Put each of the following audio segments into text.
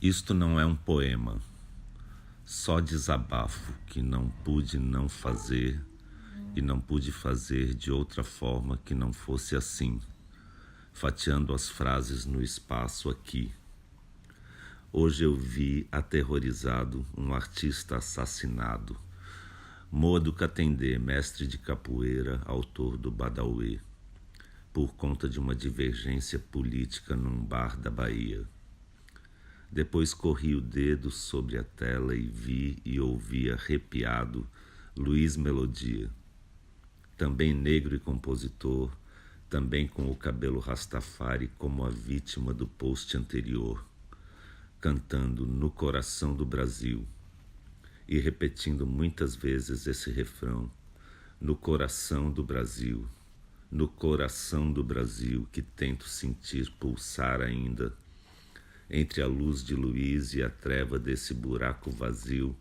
Isto não é um poema, só desabafo que não pude não fazer e não pude fazer de outra forma que não fosse assim, fatiando as frases no espaço aqui. Hoje eu vi aterrorizado um artista assassinado, Modo Katendê, mestre de capoeira, autor do Badauê, por conta de uma divergência política num bar da Bahia. Depois corri o dedo sobre a tela e vi e ouvi arrepiado Luiz Melodia, também negro e compositor, também com o cabelo rastafari como a vítima do post anterior, cantando No Coração do Brasil e repetindo muitas vezes esse refrão, no coração do Brasil, no coração do Brasil que tento sentir pulsar ainda, entre a luz de Luiz e a treva desse buraco vazio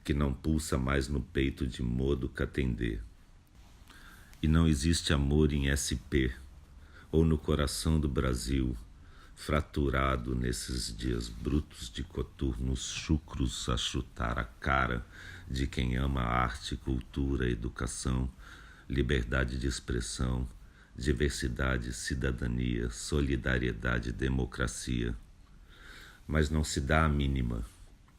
que não pulsa mais no peito de Modo Katendê. E não existe amor em SP ou no coração do Brasil, fraturado nesses dias brutos de coturnos chucros a chutar a cara de quem ama arte, cultura, educação, liberdade de expressão, diversidade, cidadania, solidariedade, democracia. Mas não se dá a mínima.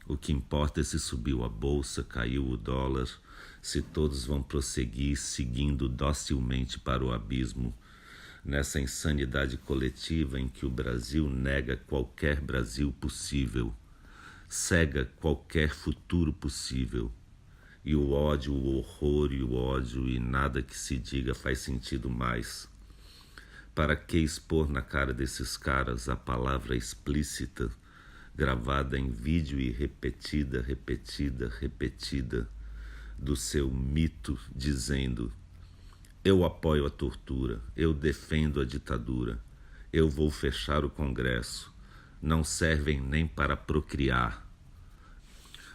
O que importa é se subiu a bolsa, caiu o dólar, se todos vão prosseguir seguindo docilmente para o abismo, nessa insanidade coletiva em que o Brasil nega qualquer Brasil possível, cega qualquer futuro possível, e o ódio, o horror e o ódio e nada que se diga faz sentido mais. Para que expor na cara desses caras a palavra explícita, gravada em vídeo e repetida, do seu mito, dizendo: eu apoio a tortura, eu defendo a ditadura, eu vou fechar o Congresso, não servem nem para procriar.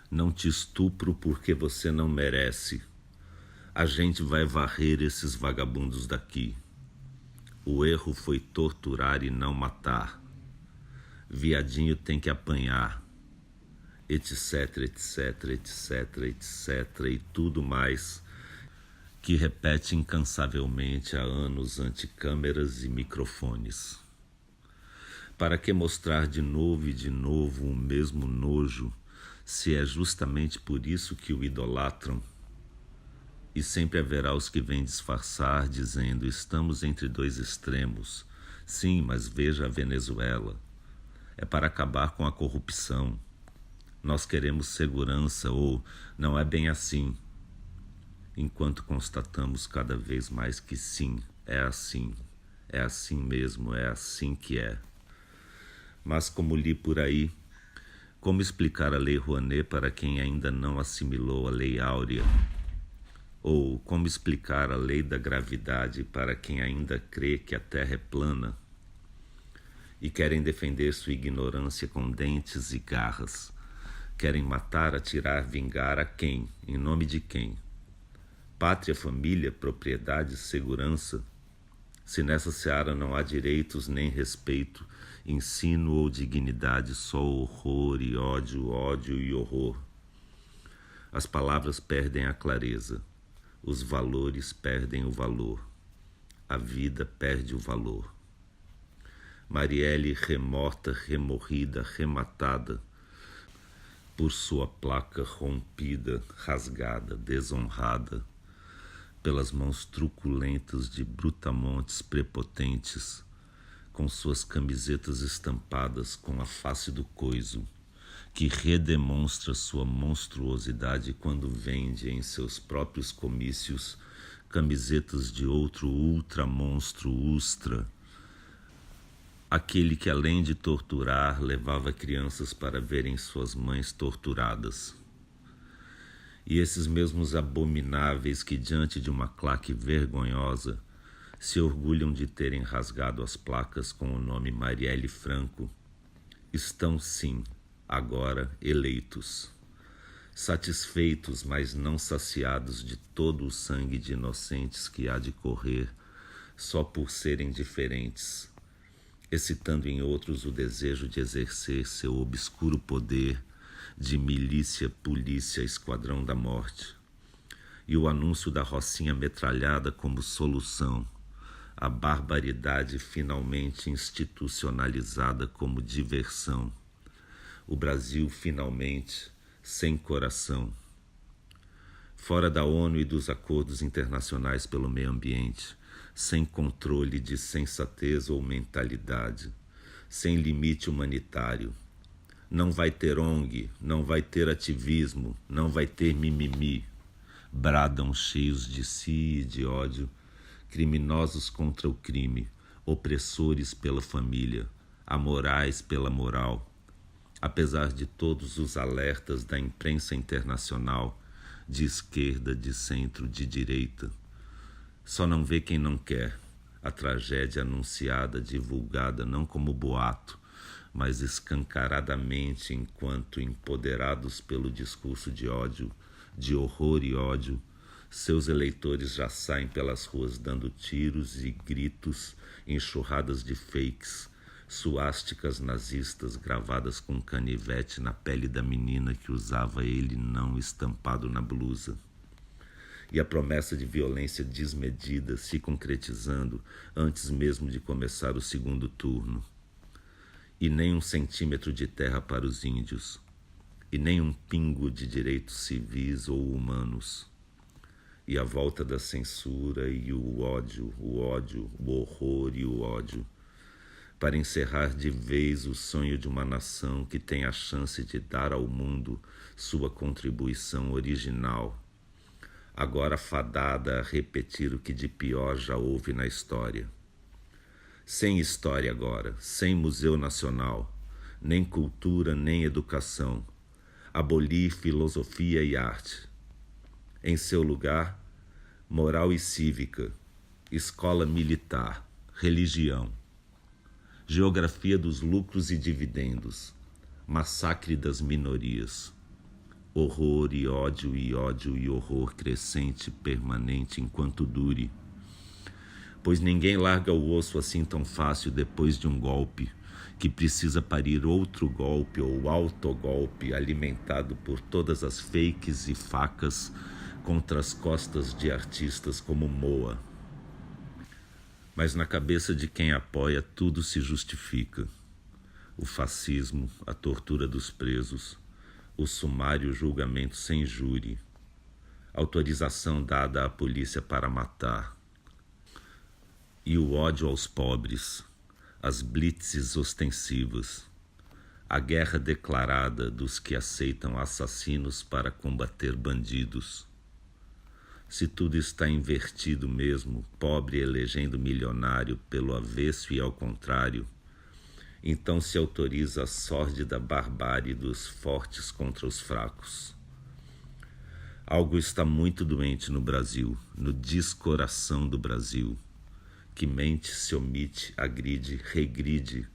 Não te estupro porque você não merece. A gente vai varrer esses vagabundos daqui. O erro foi torturar e não matar. Viadinho tem que apanhar, etc, etc, etc, etc e tudo mais que repete incansavelmente há anos ante câmeras e microfones. Para que mostrar de novo e de novo o mesmo nojo, se é justamente por isso que o idolatram? E sempre haverá os que vêm disfarçar, dizendo: estamos entre dois extremos. Sim, mas veja a Venezuela. É para acabar com a corrupção. Nós queremos segurança, ou não é bem assim. Enquanto constatamos cada vez mais que sim, é assim mesmo, é assim que é. Mas como li por aí, como explicar a Lei Rouanet para quem ainda não assimilou a Lei Áurea? Ou como explicar a Lei da Gravidade para quem ainda crê que a Terra é plana? E querem defender sua ignorância com dentes e garras. Querem matar, atirar, vingar a quem? Em nome de quem? Pátria, família, propriedade, segurança? Se nessa seara não há direitos nem respeito, ensino ou dignidade, só horror e ódio, ódio e horror. As palavras perdem a clareza, os valores perdem o valor, a vida perde o valor. Marielle remorta, remorrida, rematada, por sua placa rompida, rasgada, desonrada, pelas mãos truculentas de brutamontes prepotentes, com suas camisetas estampadas com a face do coiso, que redemonstra sua monstruosidade quando vende em seus próprios comícios camisetas de outro ultramonstro ustra, aquele que além de torturar levava crianças para verem suas mães torturadas. E esses mesmos abomináveis que diante de uma claque vergonhosa se orgulham de terem rasgado as placas com o nome Marielle Franco, estão sim, agora eleitos, satisfeitos, mas não saciados de todo o sangue de inocentes que há de correr só por serem diferentes, excitando em outros o desejo de exercer seu obscuro poder de milícia, polícia, esquadrão da morte, e o anúncio da rocinha metralhada como solução, a barbaridade finalmente institucionalizada como diversão, o Brasil finalmente sem coração. Fora da ONU e dos acordos internacionais pelo meio ambiente, sem controle de sensatez ou mentalidade, sem limite humanitário. Não vai ter ONG, não vai ter ativismo, não vai ter mimimi. Bradam cheios de si e de ódio, criminosos contra o crime, opressores pela família, amorais pela moral. Apesar de todos os alertas da imprensa internacional, de esquerda, de centro, de direita, só não vê quem não quer a tragédia anunciada, divulgada não como boato, mas escancaradamente enquanto empoderados pelo discurso de ódio, de horror e ódio, seus eleitores já saem pelas ruas dando tiros e gritos, enxurradas de fakes, suásticas nazistas gravadas com canivete na pele da menina que usava ele não estampado na blusa. E a promessa de violência desmedida se concretizando antes mesmo de começar o segundo turno. E nem 1 centímetro de terra para os índios, e nem um pingo de direitos civis ou humanos. E a volta da censura e o ódio, o horror e o ódio, para encerrar de vez o sonho de uma nação que tem a chance de dar ao mundo sua contribuição original, agora fadada a repetir o que de pior já houve na história. Sem história agora, sem Museu Nacional, nem cultura, nem educação, abolir filosofia e arte. Em seu lugar, moral e cívica, escola militar, religião, geografia dos lucros e dividendos, massacre das minorias, horror e ódio e horror crescente, permanente enquanto dure. Pois ninguém larga o osso assim tão fácil depois de um golpe, que precisa parir outro golpe ou autogolpe alimentado por todas as fakes e facas contra as costas de artistas como Moa. Mas na cabeça de quem apoia tudo se justifica. O fascismo, a tortura dos presos, o sumário julgamento sem júri, autorização dada à polícia para matar, e o ódio aos pobres, as blitzes ostensivas, a guerra declarada dos que aceitam assassinos para combater bandidos. Se tudo está invertido mesmo, pobre elegendo milionário pelo avesso e ao contrário, então se autoriza a sórdida barbárie dos fortes contra os fracos. Algo está muito doente no Brasil, no descoração do Brasil, que mente, se omite, agride, regride,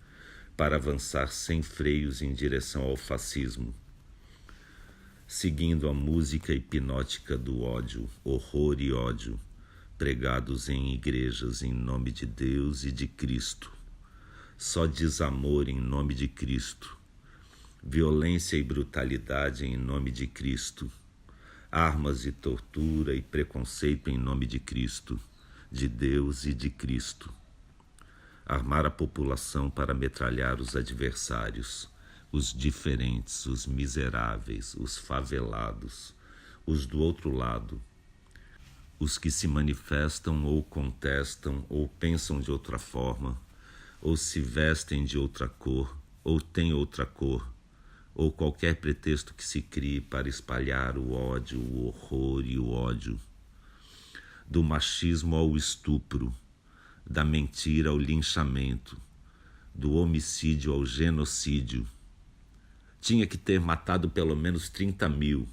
para avançar sem freios em direção ao fascismo, seguindo a música hipnótica do ódio, horror e ódio, pregados em igrejas em nome de Deus e de Cristo. Só desamor em nome de Cristo, violência e brutalidade em nome de Cristo, armas e tortura e preconceito em nome de Cristo, de Deus e de Cristo. Armar a população para metralhar os adversários, os diferentes, os miseráveis, os favelados, os do outro lado, os que se manifestam ou contestam ou pensam de outra forma, ou se vestem de outra cor, ou têm outra cor, ou qualquer pretexto que se crie para espalhar o ódio, o horror e o ódio. Do machismo ao estupro, da mentira ao linchamento, do homicídio ao genocídio. Tinha que ter matado pelo menos 30 mil.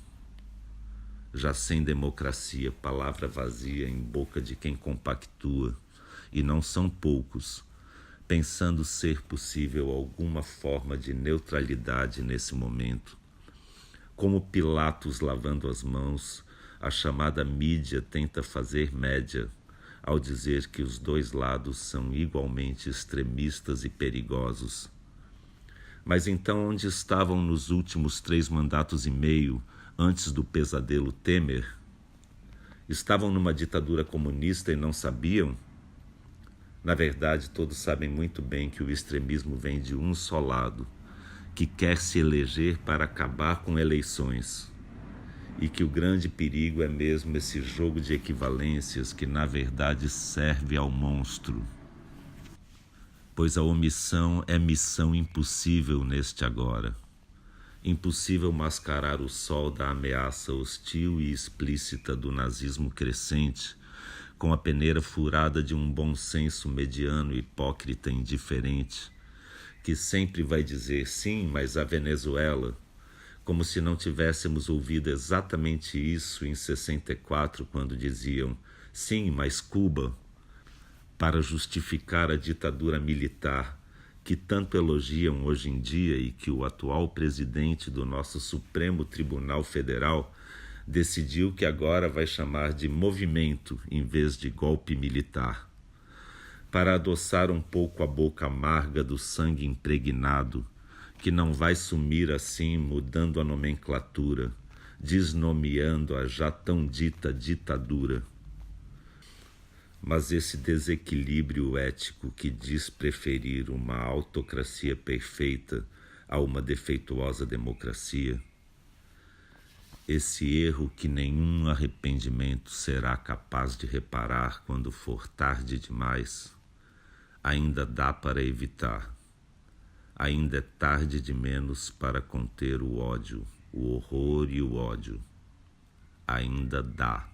Já sem democracia, palavra vazia em boca de quem compactua, e não são poucos, pensando ser possível alguma forma de neutralidade nesse momento. Como Pilatos lavando as mãos, a chamada mídia tenta fazer média, ao dizer que os dois lados são igualmente extremistas e perigosos. Mas então onde estavam nos últimos 3 mandatos e meio, antes do pesadelo Temer? Estavam numa ditadura comunista e não sabiam? Na verdade, todos sabem muito bem que o extremismo vem de um só lado, que quer se eleger para acabar com eleições. E que o grande perigo é mesmo esse jogo de equivalências que, na verdade, serve ao monstro. Pois a omissão é missão impossível neste agora. Impossível mascarar o sol da ameaça hostil e explícita do nazismo crescente com a peneira furada de um bom senso mediano, hipócrita e indiferente, que sempre vai dizer sim, mas a Venezuela, como se não tivéssemos ouvido exatamente isso em 64, quando diziam sim, mas Cuba, para justificar a ditadura militar que tanto elogiam hoje em dia e que o atual presidente do nosso Supremo Tribunal Federal decidiu que agora vai chamar de movimento em vez de golpe militar, para adoçar um pouco a boca amarga do sangue impregnado, que não vai sumir assim mudando a nomenclatura, desnomeando a já tão dita ditadura. Mas esse desequilíbrio ético que diz preferir uma autocracia perfeita a uma defeituosa democracia, esse erro que nenhum arrependimento será capaz de reparar quando for tarde demais, ainda dá para evitar. Ainda é tarde de menos para conter o ódio, o horror e o ódio. Ainda dá.